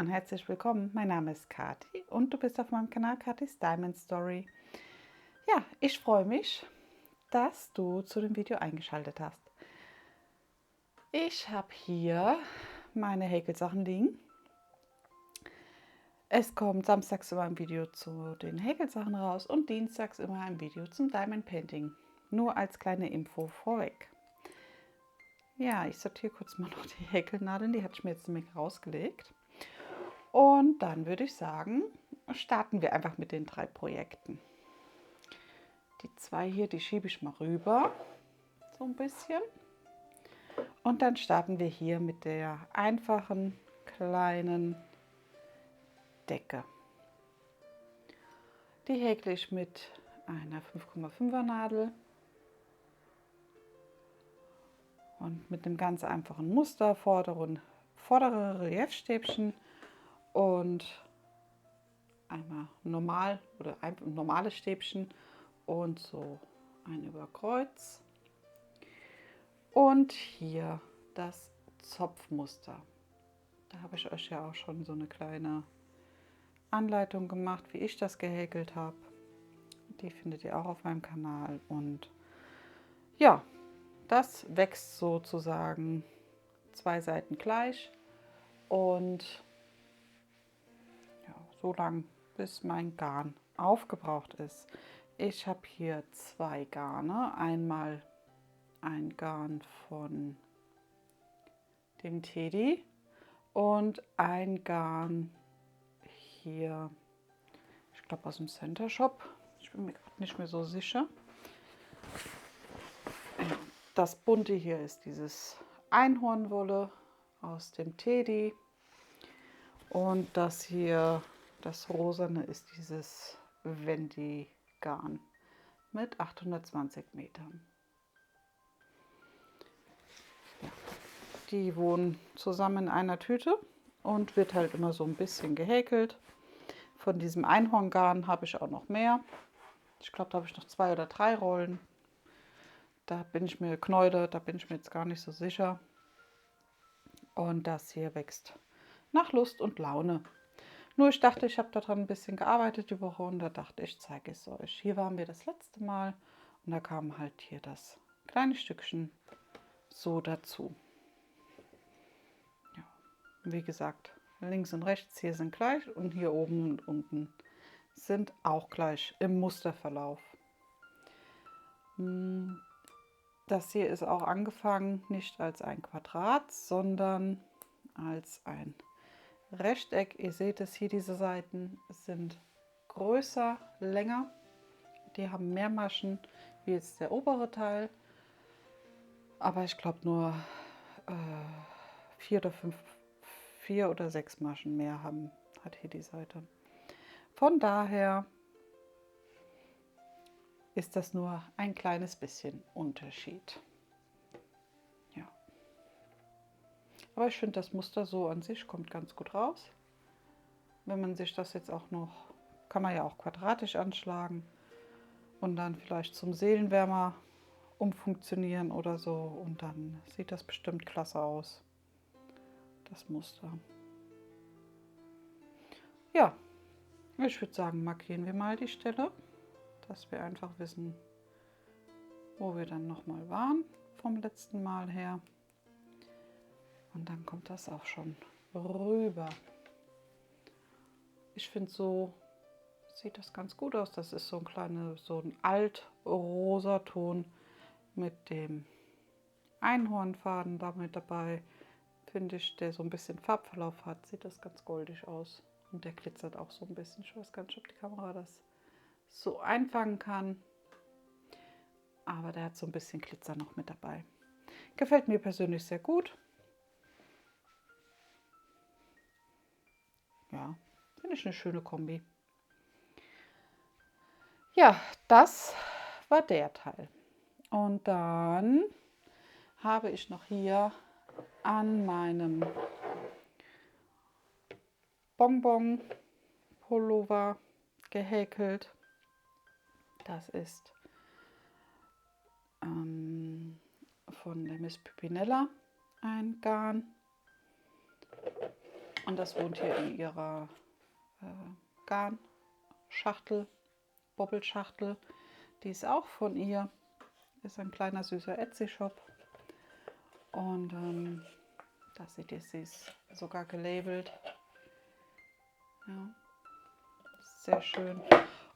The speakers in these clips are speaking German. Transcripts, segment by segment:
und herzlich willkommen. Mein Name ist Kathi und du bist auf meinem Kanal Kathis Diamond Story. Ja, ich freue mich, dass du zu dem Video eingeschaltet hast. Ich habe hier meine Häkelsachen liegen. Es kommt samstags immer ein Video zu den Häkelsachen raus und dienstags immer ein Video zum Diamond Painting. Nur als kleine Info vorweg. Ja, ich sortiere kurz mal noch die Häkelnadeln, die hatte ich mir jetzt nämlich rausgelegt. Und dann würde ich sagen, starten wir einfach mit den 3 Projekten. Die 2 hier, die schiebe ich mal rüber, so ein bisschen. Und dann starten wir hier mit der einfachen kleinen Decke. Die häkle ich mit einer 5,5er Nadel und mit einem ganz einfachen Muster, vordere Reliefstäbchen und einmal normal oder ein normales Stäbchen und so ein Überkreuz. Und hier das Zopfmuster. Da habe ich euch ja auch schon so eine kleine Anleitung gemacht, wie ich das gehäkelt habe. Die findet ihr auch auf meinem Kanal. Und ja, das wächst sozusagen 2 Seiten gleich und ja, so lang, bis mein Garn aufgebraucht ist. Ich habe hier 2 Garne. Einmal ein Garn von dem Teddy und ein Garn hier, ich glaube aus dem Center Shop. Ich bin mir gerade nicht mehr so sicher. Das bunte hier ist dieses Einhornwolle aus dem Teddy und das hier, das rosane, ist dieses Wendy Garn mit 820 Metern. Ja, die wohnen zusammen in einer Tüte und wird halt immer so ein bisschen gehäkelt. Von diesem Einhorngarn habe ich auch noch mehr. Ich glaube, da habe ich noch 2 oder 3 Rollen. Da bin ich mir Knäude, da bin ich mir jetzt gar nicht so sicher. Und das hier wächst nach Lust und Laune. Nur ich dachte, ich habe daran ein bisschen gearbeitet die Woche und da dachte ich, zeige es euch. Hier waren wir das letzte Mal und da kam halt hier das kleine Stückchen so dazu. Ja, wie gesagt, links und rechts hier sind gleich und hier oben und unten sind auch gleich im Musterverlauf. Das hier ist auch angefangen nicht als ein Quadrat, sondern als ein Rechteck. Ihr seht es hier, diese Seiten sind größer, länger. Die haben mehr Maschen wie jetzt der obere Teil. Aber ich glaube nur 4 oder 6 Maschen mehr hat hier die Seite. Von daher ist das nur ein kleines bisschen Unterschied. Ja. Aber ich finde, das Muster so an sich kommt ganz gut raus. Wenn man sich das jetzt auch noch, kann man ja auch quadratisch anschlagen und dann vielleicht zum Seelenwärmer umfunktionieren oder so. Und dann sieht das bestimmt klasse aus, das Muster. Ja, ich würde sagen, markieren wir mal die Stelle, dass wir einfach wissen, wo wir dann nochmal waren vom letzten Mal her. Und dann kommt das auch schon rüber. Ich finde, so sieht das ganz gut aus. Das ist so ein alt-rosa-Ton mit dem Einhornfaden damit dabei. Finde ich, der so ein bisschen Farbverlauf hat, sieht das ganz goldig aus. Und der glitzert auch so ein bisschen. Ich weiß gar nicht, ob die Kamera das so einfangen kann. Aber der hat so ein bisschen Glitzer noch mit dabei. Gefällt mir persönlich sehr gut. Ja, finde ich eine schöne Kombi. Ja, das war der Teil. Und dann habe ich noch hier an meinem Bonbon-Pullover gehäkelt. Das ist von der Miss Pipinella ein Garn. Und das wohnt hier in ihrer Garnschachtel, Bobbelschachtel. Die ist auch von ihr. Ist ein kleiner süßer Etsy-Shop. Und da seht ihr, sie ist sogar gelabelt. Ja, sehr schön.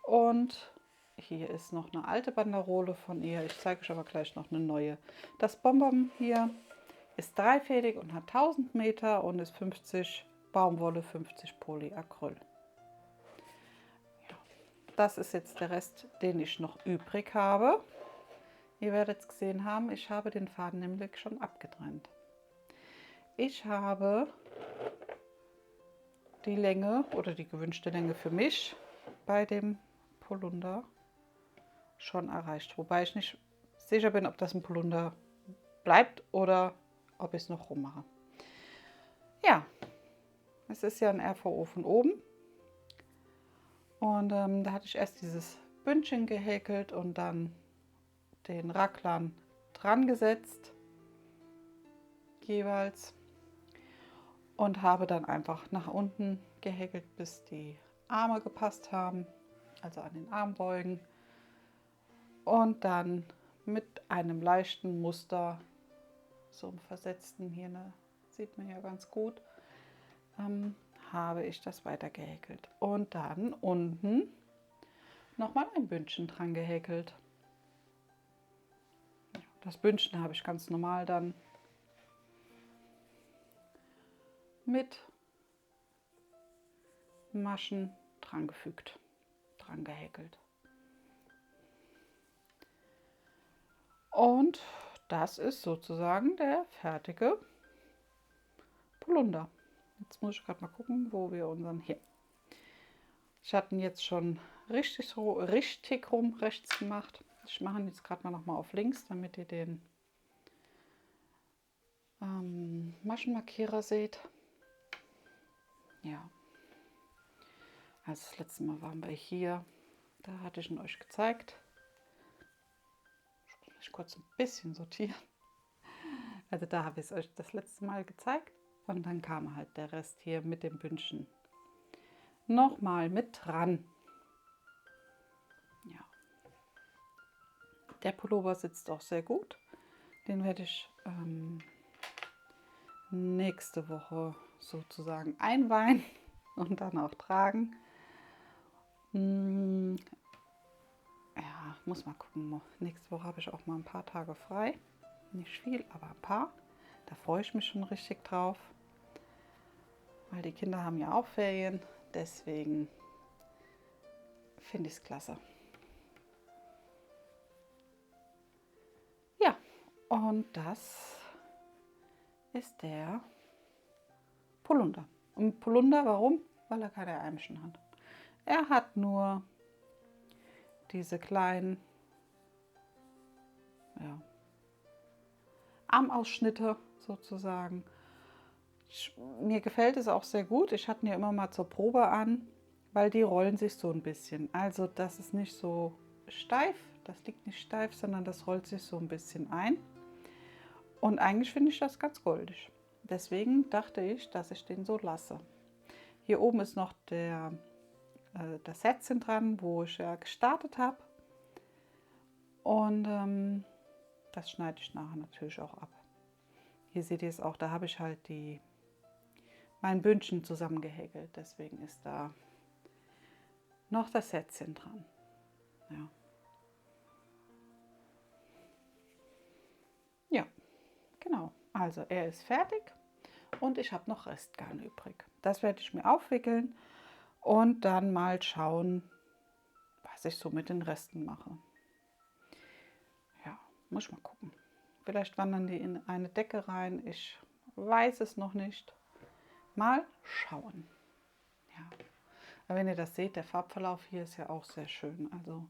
Und hier ist noch eine alte Banderole von ihr. Ich zeige euch aber gleich noch eine neue. Das Bonbon hier ist dreifädig und hat 1000 Meter und ist 50 Baumwolle, 50 Polyacryl. Ja, das ist jetzt der Rest, den ich noch übrig habe. Ihr werdet es gesehen haben, ich habe den Faden nämlich schon abgetrennt. Ich habe die Länge oder die gewünschte Länge für mich bei dem Polunder schon erreicht. Wobei ich nicht sicher bin, ob das ein Polunder bleibt oder ob ich es noch rummache. Ja, es ist ja ein RVO von oben. Und da hatte ich erst dieses Bündchen gehäkelt und dann den Raglan dran gesetzt, jeweils. Und habe dann einfach nach unten gehäkelt, bis die Arme gepasst haben, also an den Armbeugen. Und dann mit einem leichten Muster, so einem versetzten hier, sieht man ja ganz gut, habe ich das weiter gehäkelt. Und dann unten nochmal ein Bündchen dran gehäkelt. Das Bündchen habe ich ganz normal dann mit Maschen dran gefügt, dran gehäkelt. Und das ist sozusagen der fertige Polunder. Jetzt muss ich gerade mal gucken, wo wir unseren hier. Ich hatte ihn jetzt schon richtig rum rechts gemacht. Ich mache ihn jetzt gerade mal noch mal auf links, damit ihr den Maschenmarkierer seht. Ja. Also das letzte Mal waren wir hier. Da hatte ich ihn euch gezeigt. Ich muss mich kurz ein bisschen sortieren. Also da habe ich es euch das letzte Mal gezeigt. Und dann kam halt der Rest hier mit dem Bündchen nochmal mit dran. Ja. Der Pullover sitzt auch sehr gut. Den werde ich nächste Woche sozusagen einweihen und dann auch tragen. Ja, muss mal gucken. Nächste Woche habe ich auch mal ein paar Tage frei. Nicht viel, aber ein paar. Da freue ich mich schon richtig drauf. Weil die Kinder haben ja auch Ferien. Deswegen finde ich es klasse. Ja, und das ist der Polunder. Und Polunder, warum? Weil er keine Ärmchen hat. Er hat nur diese kleinen Armausschnitte sozusagen. Mir gefällt es auch sehr gut. Ich hatte ihn ja immer mal zur Probe an, weil die rollen sich so ein bisschen. Also das ist nicht so steif, das liegt nicht steif, sondern das rollt sich so ein bisschen ein. Und eigentlich finde ich das ganz goldig. Deswegen dachte ich, dass ich den so lasse. Hier oben ist noch das Sätzchen dran, wo ich ja gestartet habe. Und das schneide ich nachher natürlich auch ab. Hier seht ihr es auch, da habe ich halt mein Bündchen zusammengehäkelt. Deswegen ist da noch das Sätzchen dran. Ja. Ja, genau. Also er ist fertig und ich habe noch Restgarn übrig. Das werde ich mir aufwickeln und dann mal schauen, was ich so mit den Resten mache. Ja, muss ich mal gucken. Vielleicht wandern die in eine Decke rein. Ich weiß es noch nicht. Mal schauen. Ja. Aber wenn ihr das seht, der Farbverlauf hier ist ja auch sehr schön. Also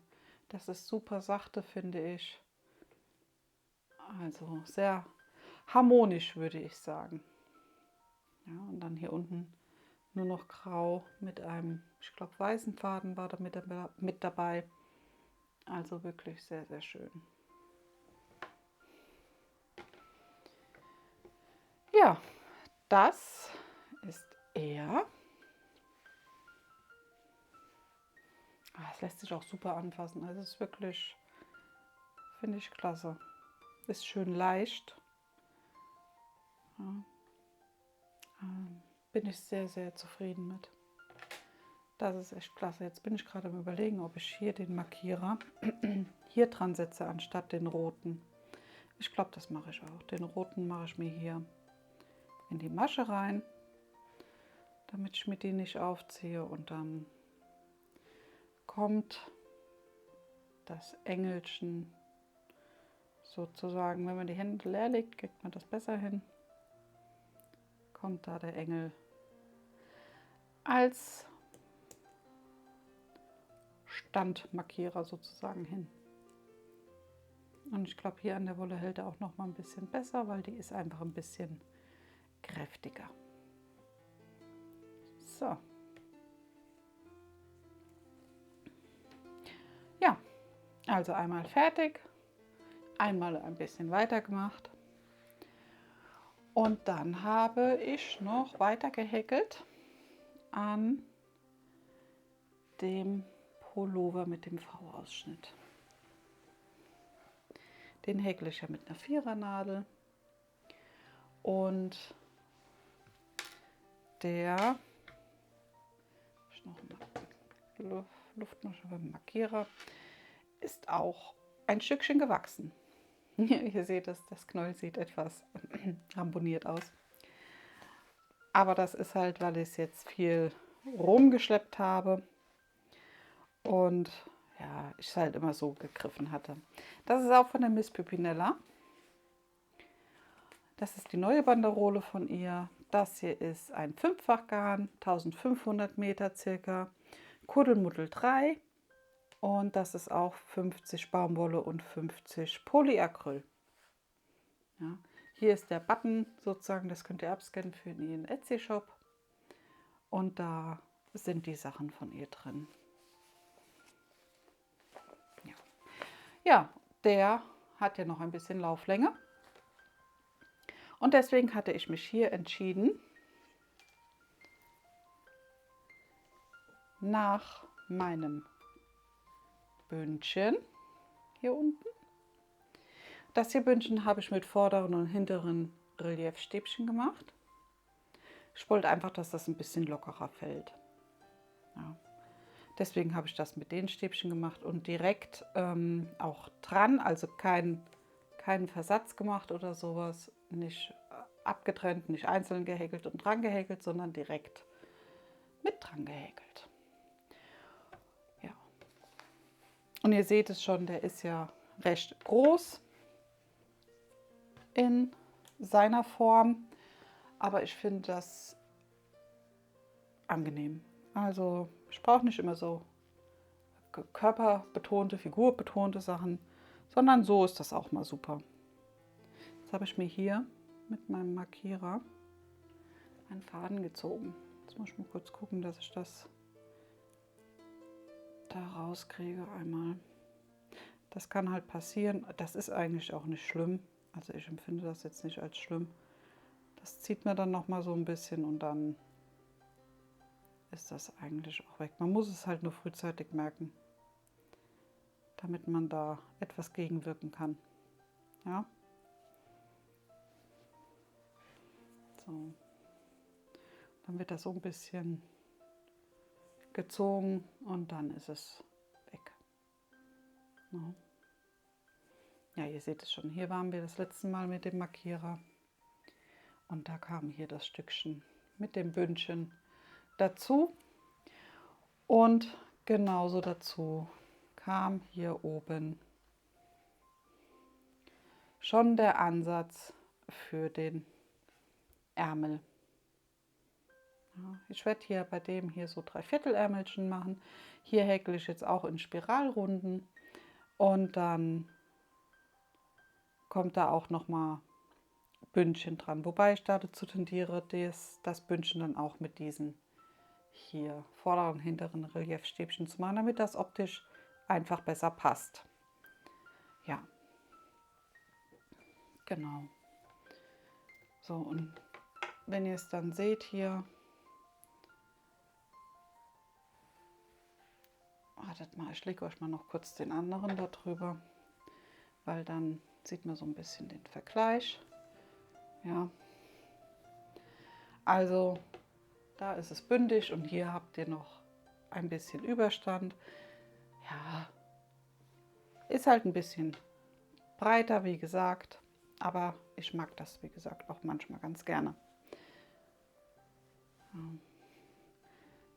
das ist super sachte, finde ich. Also sehr harmonisch, würde ich sagen. Ja, und dann hier unten nur noch grau mit einem, ich glaube, weißen Faden war da mit dabei. Also wirklich sehr, sehr schön. Ja, das ist Ja. Es lässt sich auch super anfassen. Also es ist wirklich, finde ich, klasse. Ist schön leicht. Ja. Bin ich sehr, sehr zufrieden mit. Das ist echt klasse. Jetzt bin ich gerade am Überlegen, ob ich hier den Markierer hier dran setze, anstatt den roten. Ich glaube, das mache ich auch. Den roten mache ich mir hier in die Masche rein, damit ich mir die nicht aufziehe. Und dann kommt das Engelchen sozusagen, wenn man die Hände leer legt, kriegt man das besser hin. Kommt da der Engel als Standmarkierer sozusagen hin. Und ich glaube, hier an der Wolle hält er auch noch mal ein bisschen besser, weil die ist einfach ein bisschen kräftiger. So. Ja, also einmal fertig, einmal ein bisschen weiter gemacht. Und dann habe ich noch weiter gehäkelt an dem Pullover mit dem V-Ausschnitt. Den häkle ich ja mit einer Vierernadel und der Luftmasche beim Markierer ist auch ein Stückchen gewachsen. Ihr seht es, das Knäuel sieht etwas ramponiert aus. Aber das ist halt, weil ich es jetzt viel rumgeschleppt habe und ja, ich es halt immer so gegriffen hatte. Das ist auch von der Miss Pimpinella. Das ist die neue Banderole von ihr. Das hier ist ein Fünffachgarn, 1500 Meter circa, Kuddelmuddel 3 und das ist auch 50 Baumwolle und 50 Polyacryl. Ja, hier ist der Button sozusagen, das könnt ihr abscannen für Ihren Etsy-Shop und da sind die Sachen von ihr drin. Ja. Ja, der hat ja noch ein bisschen Lauflänge. Und deswegen hatte ich mich hier entschieden, nach meinem Bündchen hier unten. Das hier Bündchen habe ich mit vorderen und hinteren Reliefstäbchen gemacht. Ich wollte einfach, dass das ein bisschen lockerer fällt. Ja. Deswegen habe ich das mit den Stäbchen gemacht und direkt auch dran, also keinen Versatz gemacht oder sowas, nicht abgetrennt, nicht einzeln gehäkelt und dran gehäkelt, sondern direkt mit dran gehäkelt. Ja. Und ihr seht es schon, der ist ja recht groß in seiner Form, aber ich finde das angenehm. Also ich brauche nicht immer so körperbetonte, figurbetonte Sachen, sondern so ist das auch mal super. Jetzt habe ich mir hier mit meinem Markierer einen Faden gezogen. Jetzt muss ich mal kurz gucken, dass ich das da rauskriege einmal. Das kann halt passieren. Das ist eigentlich auch nicht schlimm. Also ich empfinde das jetzt nicht als schlimm. Das zieht mir dann noch mal so ein bisschen und dann ist das eigentlich auch weg. Man muss es halt nur frühzeitig merken, damit man da etwas gegenwirken kann. Ja. So. Dann wird das so ein bisschen gezogen und dann ist es weg. Ja, ihr seht es schon. Hier waren wir das letzte Mal mit dem Markierer und da kam hier das Stückchen mit dem Bündchen dazu und genauso dazu kam hier oben schon der Ansatz für den Ärmel. Ja, ich werde hier bei dem hier so 3/4 Ärmelchen machen. Hier häkle ich jetzt auch in Spiralrunden und dann kommt da auch noch mal Bündchen dran, wobei ich dazu tendiere, das Bündchen dann auch mit diesen hier vorderen und hinteren Reliefstäbchen zu machen, damit das optisch einfach besser passt. Ja, genau. So, und wenn ihr es dann seht hier, wartet mal, ich lege euch mal noch kurz den anderen da drüber, weil dann sieht man so ein bisschen den Vergleich. Ja, also da ist es bündig und hier habt ihr noch ein bisschen Überstand. Ja, ist halt ein bisschen breiter, wie gesagt, aber ich mag das, wie gesagt, auch manchmal ganz gerne. Ja.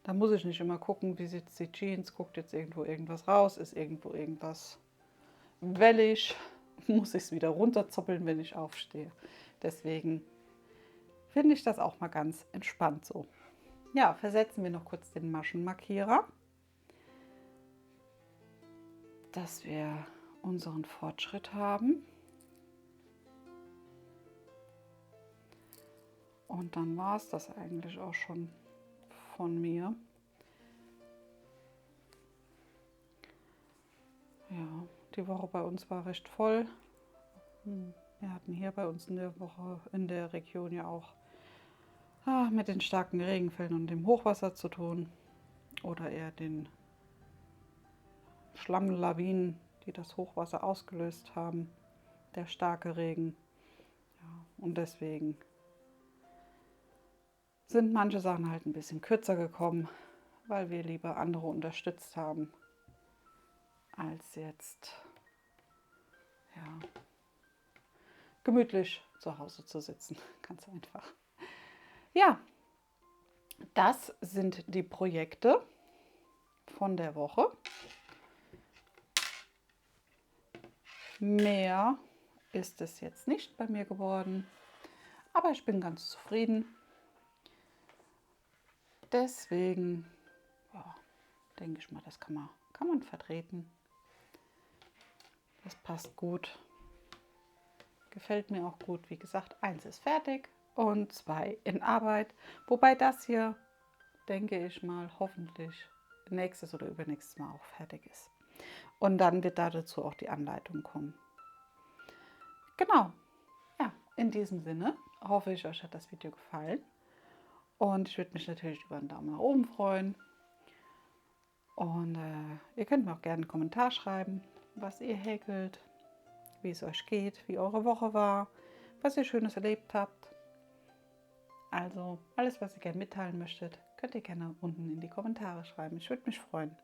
Da muss ich nicht immer gucken, wie sitzt die Jeans, guckt jetzt irgendwo irgendwas raus, ist irgendwo irgendwas wellig, muss ich es wieder runterzoppeln, wenn ich aufstehe. Deswegen finde ich das auch mal ganz entspannt so. Ja, versetzen wir noch kurz den Maschenmarkierer, dass wir unseren Fortschritt haben. Und dann war es das eigentlich auch schon von mir. Ja, die Woche bei uns war recht voll. Wir hatten hier bei uns in der Woche in der Region ja auch mit den starken Regenfällen und dem Hochwasser zu tun. Oder eher den Schlammlawinen, die das Hochwasser ausgelöst haben. Der starke Regen. Ja, und deswegen sind manche Sachen halt ein bisschen kürzer gekommen, weil wir lieber andere unterstützt haben, als jetzt ja, gemütlich zu Hause zu sitzen. Ganz einfach. Ja, das sind die Projekte von der Woche. Mehr ist es jetzt nicht bei mir geworden, aber ich bin ganz zufrieden. Deswegen ja, denke ich mal, das kann man vertreten. Das passt gut. Gefällt mir auch gut. Wie gesagt, 1 ist fertig und 2 in Arbeit. Wobei das hier, denke ich mal, hoffentlich nächstes oder übernächstes Mal auch fertig ist. Und dann wird dazu auch die Anleitung kommen. Genau. Ja, in diesem Sinne hoffe ich, euch hat das Video gefallen. Und ich würde mich natürlich über einen Daumen nach oben freuen. Und ihr könnt mir auch gerne einen Kommentar schreiben, was ihr häkelt, wie es euch geht, wie eure Woche war, was ihr Schönes erlebt habt. Also alles, was ihr gerne mitteilen möchtet, könnt ihr gerne unten in die Kommentare schreiben. Ich würde mich freuen.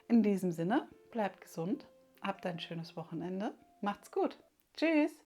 In diesem Sinne, bleibt gesund, habt ein schönes Wochenende, macht's gut. Tschüss!